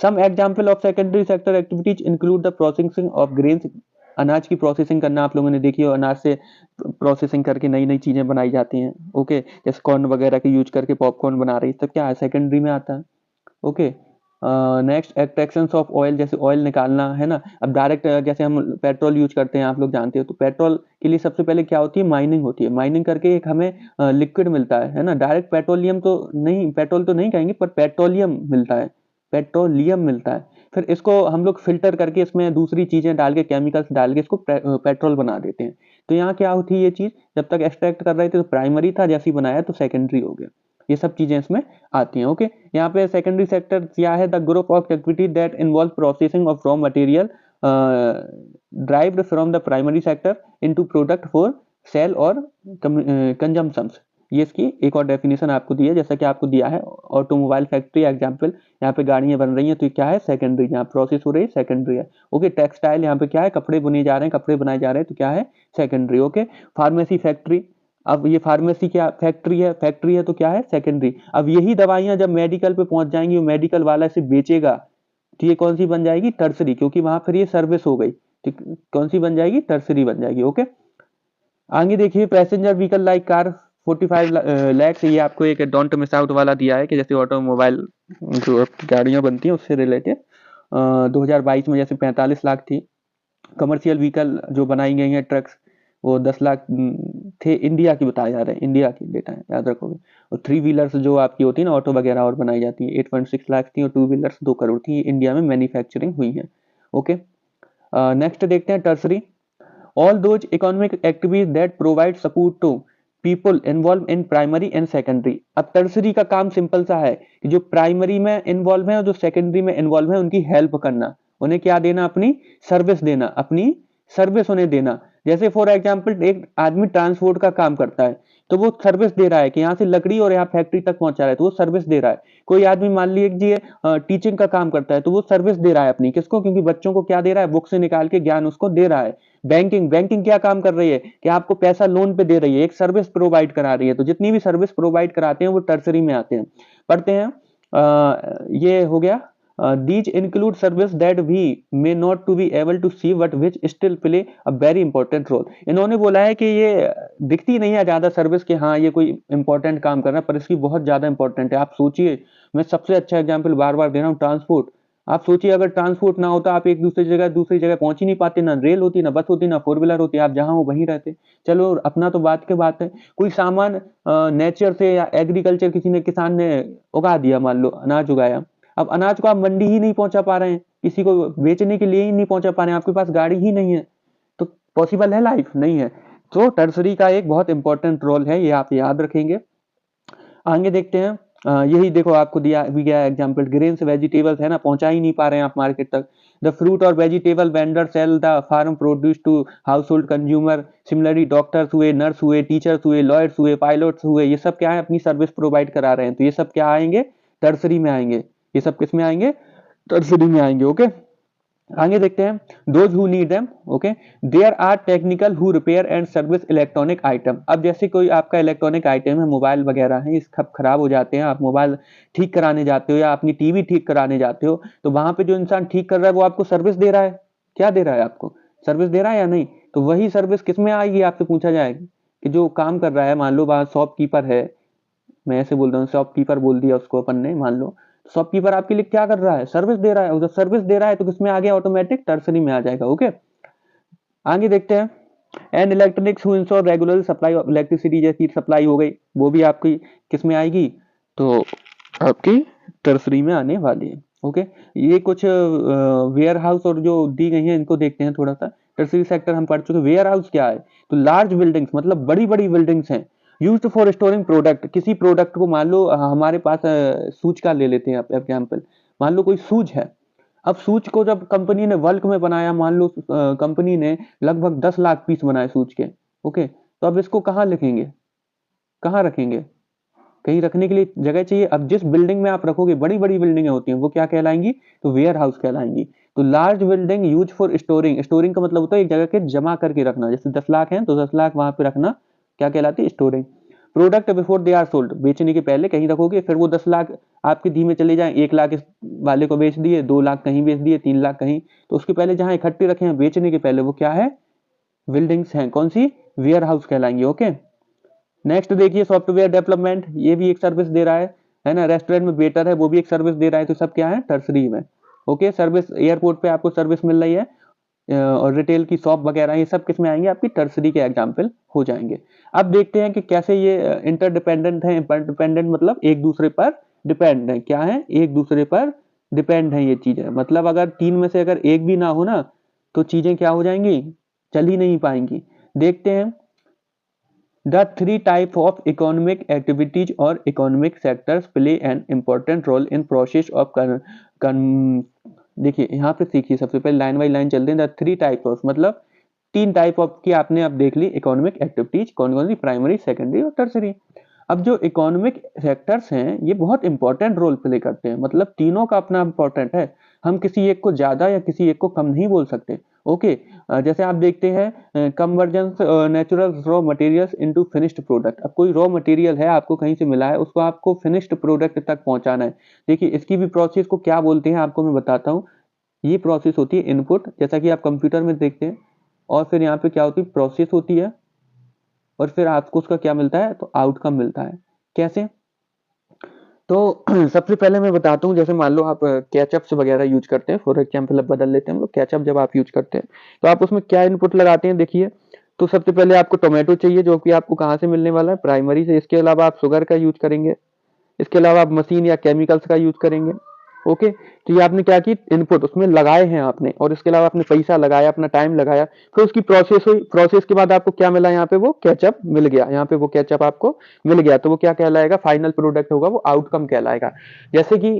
some example of secondary sector activities include the processing of grains, अनाज की processing करना। आप लोगों ने देखी हो, अनाज से प्रोसेसिंग करके नई नई चीजें बनाई जाती हैं। ओके, जैसे कॉर्न वगैरह की यूज करके पॉपकॉर्न बना रही है, सब क्या है, सेकेंडरी में आता है। Okay, next extraction of oil, जैसे ऑयल निकालना, है ना। अब डायरेक्ट जैसे हम पेट्रोल यूज करते हैं, आप लोग जानते हो, तो पेट्रोल के लिए सबसे पहले क्या होती है, माइनिंग होती है। माइनिंग करके एक हमें लिक्विड मिलता है ना। डायरेक्ट पेट्रोलियम तो नहीं, पेट्रोल तो नहीं कहेंगे, पर पेट्रोलियम मिलता है, पेट्रोलियम मिलता है। फिर इसको हम लोग फिल्टर करके इसमें दूसरी चीजें डाल के, केमिकल्स डाल के इसको पेट्रोल बना देते हैं। तो यहाँ क्या होती है ये चीज, जब तक एक्सट्रैक्ट कर रहे थे तो प्राइमरी था, जैसे ही बनाया तो सेकेंडरी हो गया। ये सब चीजें इसमें आती हैं। ओके, यहाँ पे सेकेंडरी सेक्टर क्या है, the group of activity that involve processing of raw material derived from the primary sector into product for sale और कंजम्पशंस। ये इसकी एक और डेफिनेशन आपको दी है, जैसा कि आपको दिया है ऑटोमोबाइल फैक्ट्री एग्जांपल, यहाँ पे गाड़ियां बन रही हैं, तो क्या है, सेकेंडरी। यहाँ प्रोसेस हो रही है, सेकेंडरी है। ओके, टेक्सटाइल, यहाँ पे क्या है, कपड़े बुने जा रहे हैं, कपड़े बनाए जा रहे हैं, तो क्या है, सेकेंडरी। ओके, फार्मेसी फैक्ट्री, अब ये फार्मेसी क्या फैक्ट्री है, फैक्ट्री है तो क्या है, सेकेंडरी। अब यही दवाइयां जब मेडिकल पे पहुंच जाएंगी, वो मेडिकल वाला इसे बेचेगा, तो ये कौन सी बन जाएगी, टर्सरी, क्योंकि वहां फिर ये सर्विस हो गई। ठीक, कौन सी बन जाएगी, टर्सरी बन जाएगी। ओके, आगे देखिए, passenger vehicle like car 45 lakhs, ये आपको एक डोंट मिस आउट वाला दिया है कि जैसे ऑटोमोबाइल जो गाड़ियां बनती हैं उससे रिलेटेड 2022 में जैसे 45 लाख थी। कमर्शियल व्हीकल जो बनाई गई हैं, ट्रक्स, वो 10 लाख थे, इंडिया की बताया जा रहा है, इंडिया की डेटा है, याद रखोगे। और 3 व्हीलर्स जो आपकी होती है ना, ऑटो वगैरह और बनाई जाती है, 8.6 लाख थी, और 2 व्हीलर्स 2 करोड़ थी, इंडिया में मैन्युफैक्चरिंग हुई है। ओके, नेक्स्ट देखते हैं tertiary. All those economic activities that provide support to people involve in primary and secondary. अब टर्सरी का काम सिंपल सा है कि जो प्राइमरी में इन्वॉल्व है और जो सेकेंडरी में इन्वॉल्व है उनकी हेल्प करना, उन्हें क्या देना, अपनी सर्विस देना, अपनी सर्विस उन्हें देना। जैसे फॉर एग्जाम्पल एक आदमी ट्रांसपोर्ट का काम करता है, तो वो सर्विस दे रहा है कि यहाँ से लकड़ी और यहाँ फैक्ट्री तक पहुंचा रहा है, तो वो सर्विस दे रहा है। कोई आदमी मान लीजिए टीचिंग का काम करता है, तो वो सर्विस दे रहा है अपनी, किसको, क्योंकि बच्चों को क्या दे रहा है, बुक से निकाल के ज्ञान उसको दे रहा है। बैंकिंग, बैंकिंग क्या काम कर रही है कि आपको पैसा लोन पे दे रही है, एक सर्विस प्रोवाइड करा रही है। तो जितनी भी सर्विस प्रोवाइड कराते हैं वो टर्सरी में आते हैं। पढ़ते हैं, ये हो गया these include service that we may not to be able to see but which still play a very important role। इन्होंने बोला है कि ये दिखती नहीं है ज्यादा सर्विस के, हाँ ये कोई इंपॉर्टेंट काम कर रहा है पर इसकी बहुत ज्यादा इंपॉर्टेंट है। आप सोचिए, मैं सबसे अच्छा एग्जांपल बार बार दे रहा हूँ, ट्रांसपोर्ट। आप सोचिए अगर ट्रांसपोर्ट ना होता आप एक दूसरी जगह पहुंच ही नहीं पाते, ना रेल होती, ना बस होती, ना फोर व्हीलर होती, आप जहां हो वहीं रहते। चलो अपना तो बात के बात है, कोई सामान नेचर से या एग्रीकल्चर किसी ने, किसान ने उगा दिया, मान लो अनाज उगाया, अब अनाज को आप मंडी ही नहीं पहुंचा पा रहे हैं, किसी को बेचने के लिए ही नहीं पहुंचा पा रहे हैं, आपके पास गाड़ी ही नहीं है, तो पॉसिबल है लाइफ? नहीं है। तो टर्सरी का एक बहुत इंपॉर्टेंट रोल है, ये आप याद रखेंगे। आगे देखते हैं, यही देखो आपको दिया भी गया एग्जाम्पल, ग्रेन्स वेजिटेबल्स है ना, पहुंचा ही नहीं पा रहे हैं आप मार्केट तक। द फ्रूट और vegetable vendor sell the farm produce to household consumer. Similarly doctors हुए, नर्स हुए, टीचर्स हुए, लॉयर्स हुए, पायलट्स हुए, ये सब क्या है, अपनी सर्विस प्रोवाइड करा रहे हैं, तो ये सब क्या आएंगे, टर्सरी में आएंगे। ये सब किस में आएंगे, टर्सरी में आएंगे। ओके, आगे देखते हैं, those who need them. Okay, there are technical who repair and service electronic item. अब जैसे कोई आपका इलेक्ट्रॉनिक आइटम है, मोबाइल वगैरह है, इस खराब हो जाते हैं, आप मोबाइल ठीक कराने जाते हो या अपनी टीवी ठीक कराने जाते हो, तो वहां पे जो इंसान ठीक कर रहा है वो आपको सर्विस दे रहा है, क्या दे रहा है आपको, सर्विस दे रहा है या नहीं? तो वही सर्विस किस में आएगी, आपसे पूछा जाएगा कि जो काम कर रहा है, मान लो वहां शॉपकीपर है, मैं ऐसे बोल रहा हूँ, शॉपकीपर बोल दिया उसको अपन ने, मान लो शॉपकीपर आपके लिए क्या कर रहा है, सर्विस दे रहा है, उधर सर्विस दे रहा है तो किसमें आ गया, ऑटोमेटिक टर्सरी में आ जाएगा। ओके, आगे देखते हैं, and electronics who ensure regular supply of electricity, जैसी सप्लाई हो गई वो भी आपकी किस में आएगी, तो आपकी टर्सरी में आने वाली है। ओके, ये कुछ वेयर हाउस और जो दी गई है इनको देखते हैं थोड़ा सा। टर्सरी सेक्टर हम पढ़ चुके, वेयर हाउस क्या है, तो लार्ज बिल्डिंग्स, मतलब बड़ी बड़ी बिल्डिंग्स हैं, यूज्ड फॉर स्टोरिंग प्रोडक्ट। किसी प्रोडक्ट को, मान लो हमारे पास सूज का ले लेते हैं एग्जाम्पल, मान लो कोई सूज है, अब सूज को जब कंपनी ने बल्क में बनाया, मान लो कंपनी ने लगभग 10 लाख पीस बनाए सूज के। ओके, तो अब इसको कहाँ लिखेंगे, कहाँ रखेंगे, कहीं रखने के लिए जगह चाहिए। अब जिस बिल्डिंग में आप रखोगे, बड़ी बड़ी बिल्डिंगें होती हैं, वो क्या कहलाएंगी, तो वेयर हाउस कहलाएंगी। तो large building use for storing, storing का मतलब होता है एक जगह के जमा करके रखना, जैसे 10 लाख है तो 10 लाख वहां पे रखना, क्या कहलाती है, storing. Product before they are sold, बेचने के पहले कहीं रखोगे, फिर वो 10 लाख आपके धीमे चले जाए, 1 लाख इस वाले को बेच दिए, 2 लाख कहीं बेच दिए, 3 लाख कहीं, तो उसके पहले जहां इकट्ठे रखे हैं बेचने के पहले, वो क्या है, बिल्डिंग्स हैं, कौन सी, वेयर हाउस कहलाएंगी। ओके, नेक्स्ट देखिए, सॉफ्टवेयर डेवलपमेंट, ये भी एक सर्विस दे रहा है ना, रेस्टोरेंट में वेटर है, वो भी एक सर्विस दे रहा है, तो सब क्या है, टर्सरी में। ओके, सर्विस, एयरपोर्ट पे आपको सर्विस मिल रही है, और रिटेल की शॉप वगैरह, ये सब किस में आएंगे, आपकी टर्सरी के एग्जाम्पल हो जाएंगे। अब देखते हैं कि कैसे ये इंटरडिपेंडेंट है, इंटरडिपेंडेंट मतलब एक दूसरे पर डिपेंड है, क्या है, एक दूसरे पर डिपेंड है ये चीजें, मतलब अगर तीन में से अगर एक भी ना हो ना, तो चीजें क्या हो जाएंगी, चल ही नहीं पाएंगी। देखते हैं, the three type of economic activities or economic sectors play an important role in process of देखिए यहाँ पे सीखिए, सबसे पहले लाइन बाई लाइन चलते हैं। द थ्री टाइप ऑफ, मतलब 3 टाइप ऑफ की आपने अब देख ली इकोनॉमिक एक्टिविटीज, कौन कौन सी, प्राइमरी, सेकेंडरी और टर्सरी। अब जो इकोनॉमिक सेक्टर्स हैं ये बहुत इंपॉर्टेंट रोल प्ले करते हैं, मतलब तीनों का अपना इंपॉर्टेंट है, हम किसी एक को ज्यादा या किसी एक को कम नहीं बोल सकते। ओके, जैसे आप देखते हैं convergence natural raw materials into finished product. अब कोई रॉ मटेरियल है आपको कहीं से मिला है, उसको आपको फिनिश्ड प्रोडक्ट तक पहुंचाना है। देखिए इसकी भी प्रोसेस को क्या बोलते हैं आपको मैं बताता हूँ। ये प्रोसेस होती है इनपुट, जैसा कि आप कंप्यूटर में देखते हैं, और फिर यहाँ पे क्या होती है, प्रोसेस होती है, और फिर आपको उसका क्या मिलता है, तो आउटकम मिलता है। कैसे, तो सबसे पहले मैं बताता हूँ, जैसे मान लो आप कैचअप्स वगैरह यूज करते हैं, फॉर एग्जाम्पल अब बदल लेते हैं हम लोग, कैचअप जब आप यूज करते हैं तो आप उसमें क्या इनपुट लगाते हैं, देखिए। तो सबसे पहले आपको टोमेटो चाहिए, जो कि आपको कहाँ से मिलने वाला है, प्राइमरी से। इसके अलावा आप शुगर का यूज करेंगे, इसके अलावा आप मशीन या केमिकल्स का यूज करेंगे। ओके, तो ये आपने क्या की, इनपुट उसमें लगाए हैं आपने, और इसके अलावा आपने पैसा लगाया, अपना टाइम लगाया, फिर उसकी प्रोसेस हुई, प्रोसेस के बाद आपको क्या मिला, यहाँ पे वो कैचअप मिल गया, यहाँ पे वो कैचअप आपको मिल गया, तो वो क्या कहलाएगा, फाइनल प्रोडक्ट होगा, वो आउटकम कहलाएगा। जैसे कि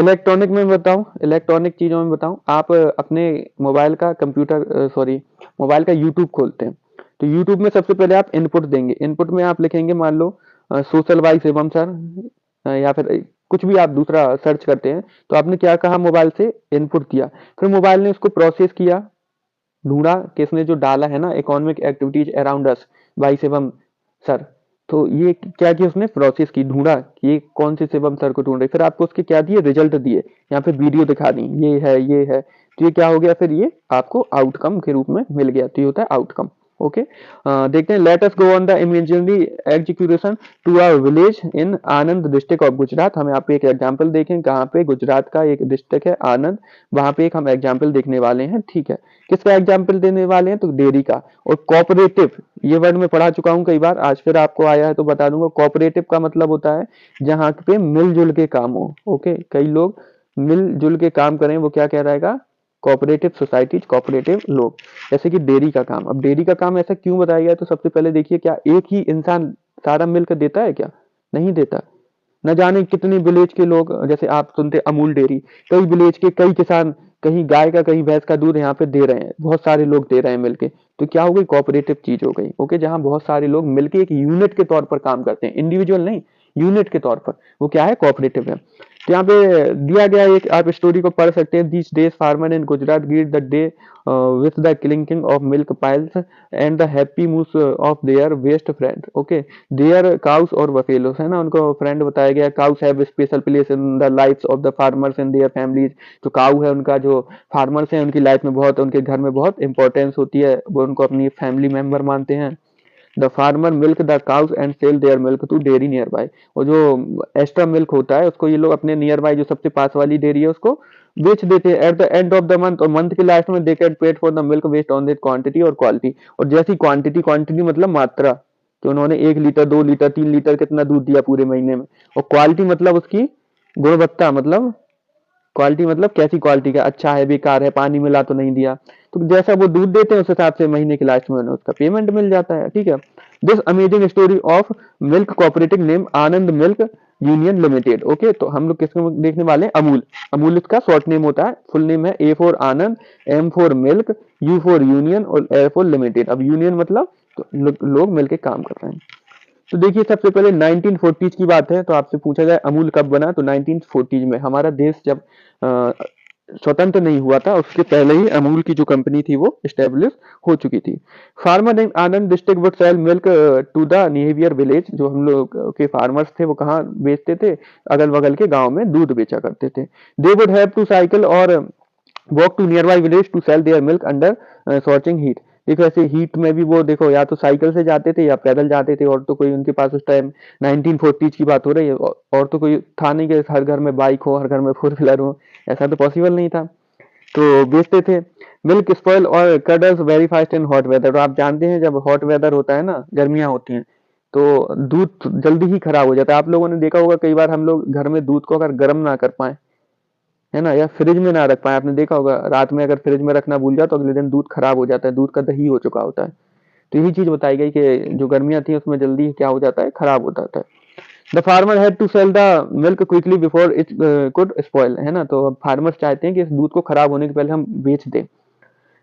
इलेक्ट्रॉनिक में बताऊं, इलेक्ट्रॉनिक चीजों में बताऊं, आप अपने मोबाइल का, कंप्यूटर सॉरी, मोबाइल का यूट्यूब खोलते हैं, तो यूट्यूब में सबसे पहले आप इनपुट देंगे, इनपुट में आप लिखेंगे मान लो सोशल वाई शिवम सर, या फिर कुछ भी आप दूसरा सर्च करते हैं, तो आपने क्या कहा, मोबाइल से इनपुट दिया, फिर मोबाइल ने उसको प्रोसेस किया, ढूंढा किसने जो डाला है ना, economic activities around us by Shivam sir, तो ये क्या किया उसने, प्रोसेस की, ढूंढा कि ये कौन से शिवम सर को ढूंढ रहे, फिर आपको उसके क्या दिए, रिजल्ट दिए, यहाँ पे वीडियो दिखा दी, ये है ये है, तो ये क्या हो गया, फिर ये आपको आउटकम के रूप में मिल गया, तो ये होता है आउटकम। ओके, देखते हैं, let us go on the imaginary execution to a village in Anand district of Gujarat. हम यहाँ पे एक एग्जाम्पल देखें, कहाँ पे, गुजरात का एक डिस्ट्रिक्ट है आनंद, वहां पे एक हम एग्जाम्पल देखने वाले हैं, ठीक है। किसका एग्जाम्पल देने वाले हैं, तो डेयरी का। और कोऑपरेटिव, ये वर्ड मैं पढ़ा चुका हूँ कई बार, आज फिर आपको आया है तो बता दूंगा। कोऑपरेटिव का मतलब होता है जहाँ पे मिलजुल के काम हो। ओके, कई लोग मिलजुल के काम करें, वो क्या कह रहेगा, कोऑपरेटिव सोसाइटीज, कोऑपरेटिव लोग। जैसे कि डेयरी का काम, अब डेयरी का काम ऐसा क्यों बताया गया, तो सबसे पहले देखिए, क्या एक ही इंसान सारा मिल्क देता है क्या, नहीं देता। न जाने कितने विलेज के लोग, जैसे आप सुनते अमूल डेयरी, कई विलेज के कई किसान, कहीं गाय का कहीं भैंस का दूध यहाँ पे दे रहे हैं, बहुत सारे लोग दे रहे हैं मिलके, तो क्या हो गई, कोऑपरेटिव चीज हो गई। ओके, जहां बहुत सारे लोग मिलके एक यूनिट के तौर पर काम करते हैं, इंडिविजुअल नहीं, यूनिट के तौर पर, वो क्या है, कोऑपरेटिव है। तो यहाँ पे दिया गया एक, आप स्टोरी को पढ़ सकते हैं, this days farmer in Gujarat greet the day with the clinking of milk pails and the happy moves of their best friend. Okay, their cows और बफेलोस, है ना, उनको फ्रेंड बताया गया। Cows have special place in the lives of the farmers and their families. जो cow है उनका, जो फार्मर्स हैं उनकी लाइफ में बहुत, उनके घर में बहुत इंपॉर्टेंस होती है, वो उनको अपनी फैमिली मेंबर मानते हैं। The farmer milk the cows and sell their milk to dairy nearby. और जो एक्स्ट्रा मिल्क होता है उसको ये लोग अपने नियर बाय, जो सबसे पास वाली डेयरी है, उसको बेच देते हैं। At the end of the month, और मंथ के लास्ट में, they can paid for the milk based on that quantity और क्वालिटी। और जैसी क्वांटिटी, क्वांटिटी मतलब मात्रा, कि उन्होंने 1 लीटर 2 लीटर 3 लीटर कितना दूध दिया पूरे महीने में, और क्वालिटी मतलब उसकी गुणवत्ता, मतलब क्वालिटी मतलब कैसी क्वालिटी का, अच्छा है, बेकार है, पानी मिला तो नहीं दिया, तो जैसा वो दूध देते हैं उस हिसाब से महीने के लास्ट में उन्हें उसका पेमेंट मिल जाता है, ठीक है। This amazing story of milk cooperative name Anand milk union limited. Okay, तो हम लोग किसको देखने वाले हैं, अमूल। अमूल इसका शॉर्ट नेम होता है, फुल नेम है A for Anand, M for milk, U for union और ए फॉर लिमिटेड। अब यूनियन मतलब तो लोग मिलके काम कर रहे हैं। तो देखिए, सबसे पहले 1940s की बात है, तो आपसे पूछा जाए अमूल कब बना, तो 1940s में, हमारा देश जब स्वतंत्र नहीं हुआ था उसके पहले ही अमूल की जो कंपनी थी वो स्टेब्लिश हो चुकी थी। Farmer in Anand district would sell milk to the near village. जो हम लोग के फार्मर्स थे वो कहाँ बेचते थे, अगल बगल के गांव में दूध बेचा करते थे। They would have to cycle और walk to nearby village to sell their milk under scorching heat. देखो ऐसे हीट में भी वो, देखो या तो साइकिल से जाते थे या पैदल जाते थे, और तो कोई उनके पास उस टाइम 1940s की बात हो रही है, और तो कोई था नहीं कि हर घर में बाइक हो, हर घर में फोर व्हीलर हो, ऐसा तो पॉसिबल नहीं था, तो बेचते थे। मिल्क स्पॉइल और curdles very fast in hot weather. तो आप जानते हैं जब हॉट वेदर होता है ना, गर्मियां होती हैं, तो दूध जल्दी ही खराब हो जाता है। आप लोगों ने देखा होगा कई बार हम लोग घर में दूध को अगर गर्म ना कर पाए, है ना, या फ्रिज में ना रख पाए, आपने देखा होगा रात में अगर फ्रिज में रखना भूल जाओ तो अगले दिन दूध खराब हो जाता है, दूध का दही हो चुका होता है। तो यही चीज बताई गई कि जो गर्मियां थी उसमें जल्दी क्या हो जाता है, खराब हो जाता है। The farmer had to sell the milk quickly before it could spoil, है ना, तो फार्मर्स चाहते हैं कि इस दूध को खराब होने के पहले हम बेच दें।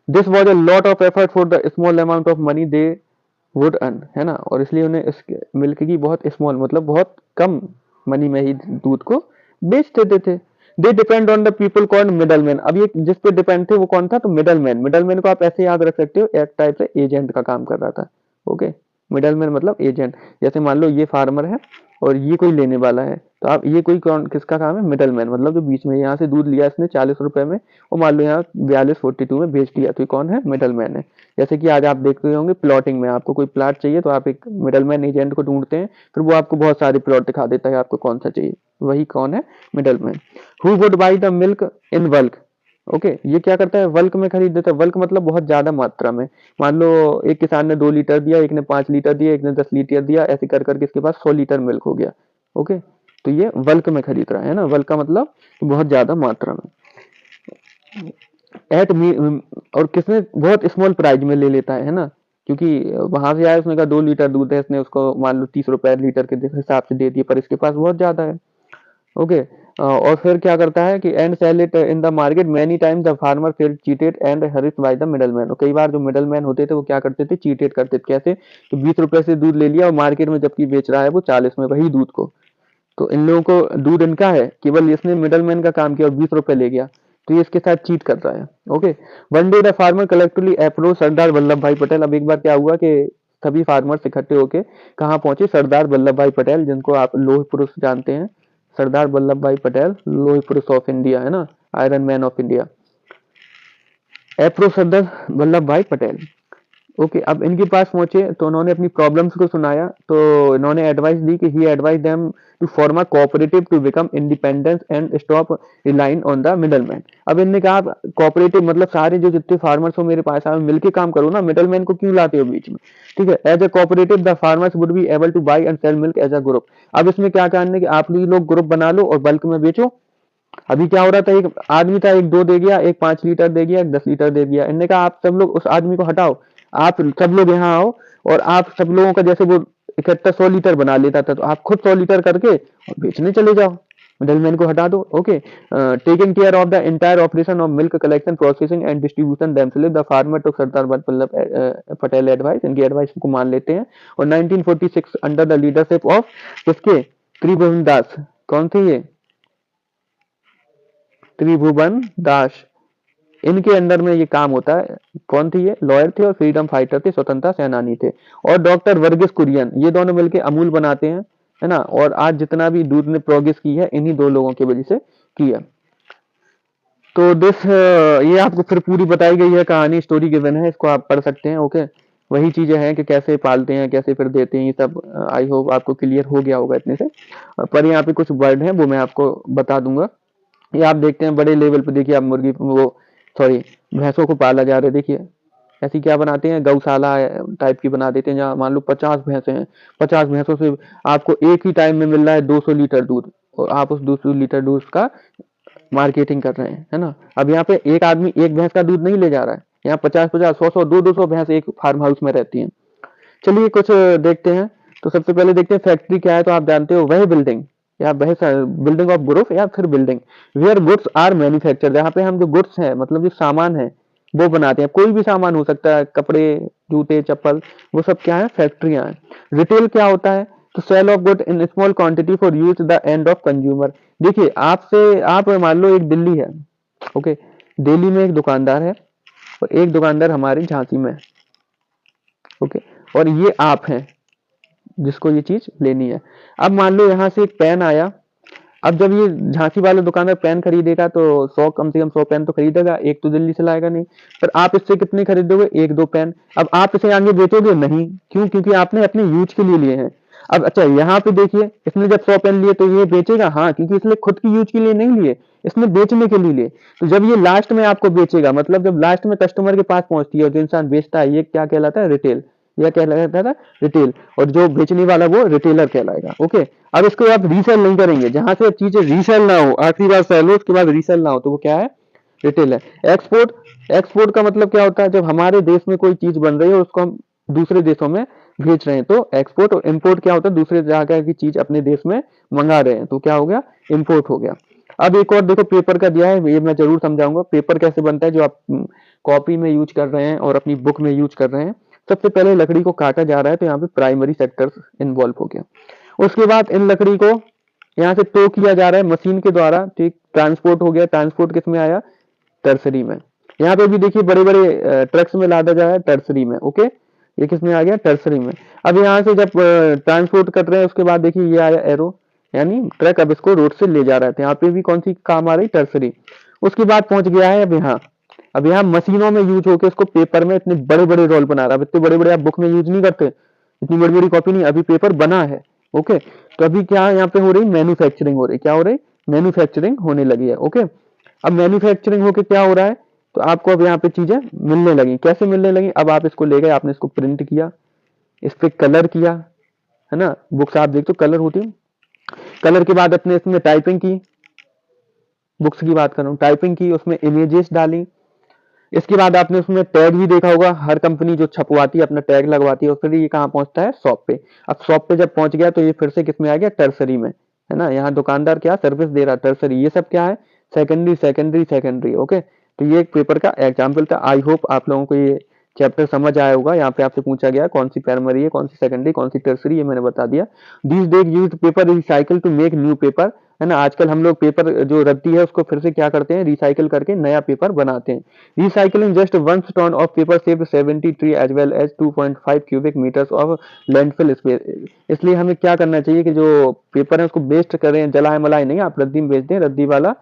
This was a lot of effort for the small amount of money they would earn, है ना, और इसलिए उन्हें इस मिल्क की बहुत स्मॉल, मतलब बहुत कम मनी में ही दूध को बेच देते थे। They depend on the people called middle man. अब ये जिस पे डिपेंड थे वो कौन था, तो मिडल मैन। मिडल मैन को आप ऐसे याद रख सकते हो, एक टाइप से एजेंट का काम कर रहा था। ओके, मिडल मैन मतलब एजेंट। जैसे मान लो ये फार्मर है और ये कोई लेने वाला है, तो आप ये कोई कौन, किसका काम है, मिडल मैन, मतलब जो बीच में, यहाँ से दूध लिया इसने 40 रुपए में, और मान लो यहाँ 42-42 में बेच दिया, तो ये कौन है, मिडल मैन है। जैसे कि आज आप देखते होंगे प्लॉटिंग में, आपको कोई प्लॉट चाहिए तो आप एक मिडल मैन एजेंट को ढूंढते हैं, फिर वो आपको बहुत सारे प्लॉट दिखा देता है आपको कौन सा चाहिए, वही कौन है, middle man. Who would buy the milk in bulk. Okay, ये क्या करता है, बल्क में खरीद देता है। बल्क मतलब बहुत ज्यादा मात्रा में। मान लो एक किसान ने 2 लीटर दिया, एक ने 5 लीटर दिया, एक ने 10 लीटर दिया, ऐसे कर करके इसके पास 100 लीटर मिल्क हो गया। ओके, तो ये बल्क में खरीद रहा है ना, बल्क का मतलब बहुत ज्यादा मात्रा में। एट मी, और किसने बहुत स्मॉल प्राइस में ले लेता है ना, क्योंकि वहां से आया, उसने कहा 2 लीटर दूध है, इसने उसको मान लो 30 रुपए लीटर के हिसाब से दे दिए, पर इसके पास बहुत ज्यादा है। ओके, और फिर क्या करता है कि and sell it in the market many times the farmer feel cheated and harassed by the middleman. और कई बार जो मिडलमैन होते थे वो क्या करते थे, चीटेड करते थे। कैसे, कि 20 रुपए से दूध ले लिया और मार्केट में जबकि बेच रहा है वो 40 में वही दूध को, तो इन लोगों को दूध इनका है, केवल इसने मिडलमैन का काम किया और 20 रुपए ले गया, तो ये इसके साथ चीट कर रहा है। Okay, one day the farmer collectively approach Sardar Vallabh Bhai Patel. अब एक बार क्या हुआ कि सभी फार्मर्स इकट्ठे होके कहाँ पहुंचे, सरदार वल्लभ भाई पटेल, जिनको आप लौह पुरुष जानते हैं, सरदार वल्लभ भाई पटेल, लौह पुरुष ऑफ इंडिया, है ना, iron man of India, approach Sardar Vallabh Bhai Patel. Okay, अब इनके पास पहुंचे तो उन्होंने अपनी प्रॉब्लम्स को सुनाया, तो इन्होंने एडवाइस दी कि he advice them to form a cooperative to become independence and stop relying on the middleman. अब इनने कहा कोऑपरेटिव मतलब सारे जो जितने फार्मर्स हो मेरे पास आए मिलके काम करो ना, मिडलमैन को क्यों लाते हो बीच में, ठीक है। As a cooperative the farmers would be able to buy and sell milk as a group. अब इसमें क्या करना है कि आप लोग ग्रुप बना लो और बल्क में बेचो। अभी क्या हो रहा था, एक आदमी था, एक 2 दे गया, एक 5 लीटर दे गया, एक 10 लीटर दे दिया। इनने कहा आप सब लोग उस आदमी को हटाओ, आप सब लोग यहाँ आओ और आप सब लोगों का जैसे वो इकट्ठा 100 लीटर बना लेता था, तो आप खुद 100 लीटर करके और बेचने चले जाओ, मिडलमैन को हटा दो। Okay, taking care of the entire operation of milk collection processing and distribution themselves the farmer to Sardar Vallabh Patel advice. इनकी एडवाइस को मान लेते हैं और 1946 अंडर द लीडरशिप ऑफ किसके, त्रिभुवन दास। कौन थे ये, त्रिभुवन दास, इनके अंडर में ये काम होता है। कौन थे ये, लॉयर थे और फ्रीडम फाइटर थे, स्वतंत्रता सेनानी थे। और डॉक्टर वर्गीस कुरियन, ये दोनों मिलके अमूल बनाते हैं, है ना। और आज जितना भी दूध ने प्रोग्रेस की है इन्हीं 2 लोगों की वजह से की है। तो ये आपको फिर पूरी बताई गई है कहानी, स्टोरी गिवन है, इसको आप पढ़ सकते हैं। ओके, वही चीजें हैं कि कैसे पालते हैं, कैसे फिर देते हैं, ये सब आई होप आपको क्लियर हो गया होगा इतने से। पर यहाँ पे कुछ वर्ड हैं वो मैं आपको बता दूंगा। ये आप देखते हैं बड़े लेवल पे, देखिए आप मुर्गी वो सॉरी भैंसों को पाला जा रहा है। देखिए ऐसी क्या बनाते हैं, गौशाला टाइप की बना देते हैं, जहाँ मान लो 50 भैंसे हैं, 50 भैंसों से आपको एक ही टाइम में मिल रहा है 200 लीटर दूध, और आप उस 200 लीटर दूध का मार्केटिंग कर रहे हैं, है ना। अब यहाँ पे एक आदमी एक भैंस का दूध नहीं ले जा रहा है, यहाँ 50-50, 100-100, 200-200 भैंस एक फार्म हाउस में रहती हैं। चलिए कुछ देखते हैं। तो सबसे पहले देखते हैं फैक्ट्री क्या है, तो आप जानते हो वही बिल्डिंग या वही बिल्डिंग ऑफ ग्रुप या फिर building where goods are manufactured, जहाँ पे हम जो गुड्स है मतलब जो सामान है वो बनाते हैं। कोई भी सामान हो सकता है, कपड़े, जूते, चप्पल, वो सब क्या है, फैक्ट्रियां हैं। रिटेल क्या होता है, तो sale of good in small quantity for use the end of consumer. देखिए आप मान लो एक दिल्ली है, ओके, दिल्ली में एक दुकानदार है और एक दुकानदार हमारे झांसी में है, ओके, और ये आप हैं जिसको ये चीज लेनी है। अब मान लो यहाँ से एक पेन आया, अब जब ये झांसी वाला दुकानदार पेन खरीदेगा तो 100 कम से कम 100 पेन तो खरीदेगा, एक तो दिल्ली से लाएगा नहीं। पर आप इससे कितने खरीदोगे, 1-2 पेन। अब आप इसे आगे बेचोगे नहीं, क्यों, क्योंकि आपने अपने यूज के लिए लिए हैं। अब अच्छा यहाँ पे देखिए, इसने जब 100 पेन लिए तो ये बेचेगा, हाँ, क्योंकि इसने खुद की यूज के लिए नहीं लिए, इसने बेचने के लिए लिए। तो जब ये लास्ट में आपको बेचेगा, मतलब जब लास्ट में कस्टमर के पास पहुंचती है और जो इंसान बेचता है, ये क्या कहलाता है, रिटेल। यह कहलाता है रिटेल, और जो बेचने वाला वो रिटेलर कहलाएगा। ओके, अब इसको आप रीसेल नहीं करेंगे, जहां से चीजें रीसेल ना हो, आखिरी बार सेल हो उसके बाद रीसेल ना हो, तो वो क्या है, रिटेल है। एक्सपोर्ट, एक्सपोर्ट का मतलब क्या होता है, जब हमारे देश में कोई चीज बन रही है उसको हम दूसरे देशों में भेज रहे हैं तो एक्सपोर्ट। और इम्पोर्ट क्या होता है, दूसरे जगह की चीज अपने देश में मंगा रहे हैं तो क्या हो गया, इम्पोर्ट हो गया। अब एक और देखो पेपर का दिया है, ये मैं जरूर समझाऊंगा पेपर कैसे बनता है, जो आप कॉपी में यूज कर रहे हैं और अपनी बुक में यूज कर रहे हैं। सबसे पहले लकड़ी को काटा जा रहा है, तो यहाँ पे प्राइमरी सेक्टर्स इन्वॉल्व हो गया। उसके बाद इन लकड़ी को यहाँ से टो किया जा रहा है मशीन के द्वारा, ठीक, ट्रांसपोर्ट हो गया। ट्रांसपोर्ट किस में आया, टर्सरी में। यहाँ पे भी देखिए बड़े बड़े ट्रक्स में लादा जा रहा है, टर्सरी में। ओके, ये किस में आ गया, टर्सरी में। अब यहाँ से जब ट्रांसपोर्ट कर रहे हैं उसके बाद देखिए ये आया एरो, यानी ट्रक अब इसको रोड से ले जा रहा है, यहाँ पे भी कौन सी काम आ रही, टर्सरी। उसके बाद पहुंच गया है अब यहाँ, अब यहाँ मशीनों में यूज होकर इसको पेपर में इतने बड़े बड़े रोल बना रहा है। इतने बड़े बड़े आप बुक में यूज नहीं करते, इतनी बड़ी बड़ी कॉपी नहीं, अभी पेपर बना है। ओके, तो अभी क्या यहाँ पे हो रही, मैन्युफैक्चरिंग हो रही, क्या हो रही, मैन्युफैक्चरिंग होने लगी है। ओके, अब मैन्युफैक्चरिंग होके क्या हो रहा है, तो आपको अब यहाँ पे चीजें मिलने लगी। कैसे मिलने लगी, अब आप इसको ले गए, आपने इसको प्रिंट किया, इस पे कलर किया, है ना, बुक्स आप देखते हो कलर होती है। कलर के बाद अपने इसमें टाइपिंग की, बुक्स की बात कर रहा हूँ, टाइपिंग की, उसमें इमेजेस डाली। इसके बाद आपने उसमें टैग भी देखा होगा, हर कंपनी जो छपवाती है अपना टैग लगवाती है, और फिर ये कहाँ पहुंचता है, शॉप पे। अब शॉप पे जब पहुंच गया तो ये फिर से किस में आ गया, टर्सरी में, है ना। यहाँ दुकानदार क्या सर्विस दे रहा है, टर्सरी। ये सब क्या है, सेकेंडरी सेकेंडरी सेकेंडरी। ओके, तो ये एक पेपर का एग्जाम्पल था। आई होप आप लोगों को ये चैप्टर समझ आया होगा। यहाँ पे आपसे पूछा गया कौन सी प्राइमरी है, कौन सी सेकेंडरी, कौन सी टर्सरी, ये मैंने बता दिया। These days used paper recycle to make new paper. है ना। आजकल हम लोग पेपर जो रद्दी है उसको फिर से क्या करते हैं, रिसाइकिल करके नया पेपर बनाते हैं। Recycling just 1 ton of paper save 70 tree as well as 2.5 cubic metres of landfill space. इसलिए हमें क्या करना चाहिए कि जो पेपर है उसको वेस्ट करें, जलाए मलाए नहीं, आप रद्दी में बेच दें, रद्दी वाला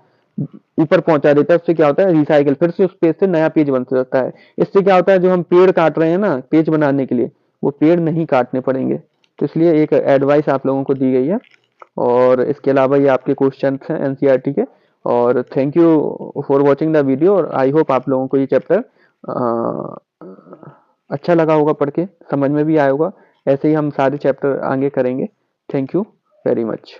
ऊपर पहुंचा देता है। उससे क्या होता है, रिसाइकिल, फिर से उस पेज से नया पेज बन सकता है। इससे क्या होता है, जो हम पेड़ काट रहे हैं ना पेज बनाने के लिए, वो पेड़ नहीं काटने पड़ेंगे। तो इसलिए एक एडवाइस आप लोगों को दी गई है। और इसके अलावा ये आपके क्वेश्चन हैं एनसीईआरटी के। और thank you for watching the video. और आई होप आप लोगों को ये चैप्टर अच्छा लगा होगा, पढ़ के समझ में भी आया होगा। ऐसे ही हम सारे चैप्टर आगे करेंगे। Thank you very much.